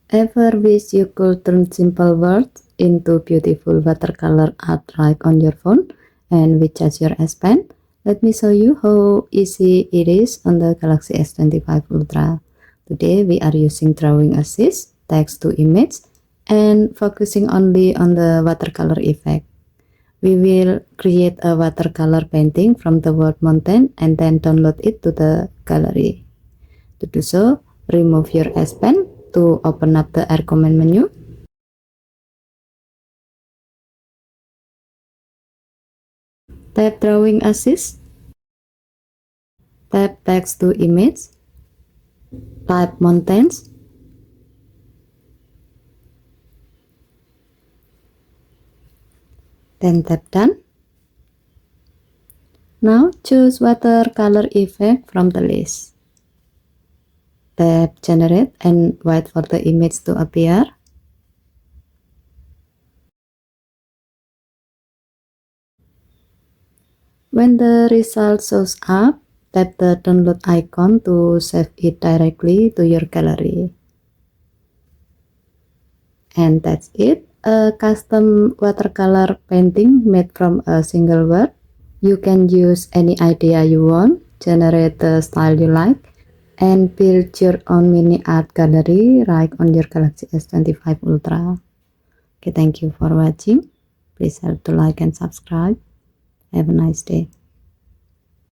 Ever wish you could turn simple words into beautiful watercolor art right on your phone and with just your S Pen? Let me show you how easy it is on the Galaxy S25 Ultra. Today we are using drawing assist, text to image, and focusing only on the watercolor effect. We will create a watercolor painting from the word mountain and then download it to the gallery. To do so, remove your S Pen to open up the Air command menu. Tap Drawing Assist. Tap Text to Image. Type Mountains. Then tap Done. Now choose Watercolor Effect from the list. Tap Generate and wait for the image to appear. When the result shows up, tap the download icon to save it directly to your gallery. And that's it, a custom watercolor painting made from a single word. You can use any idea you want, generate the style you like, and build your own mini art gallery right on your Galaxy S25 Ultra. Okay, thank you for watching. Please help to like and subscribe. Have a nice day.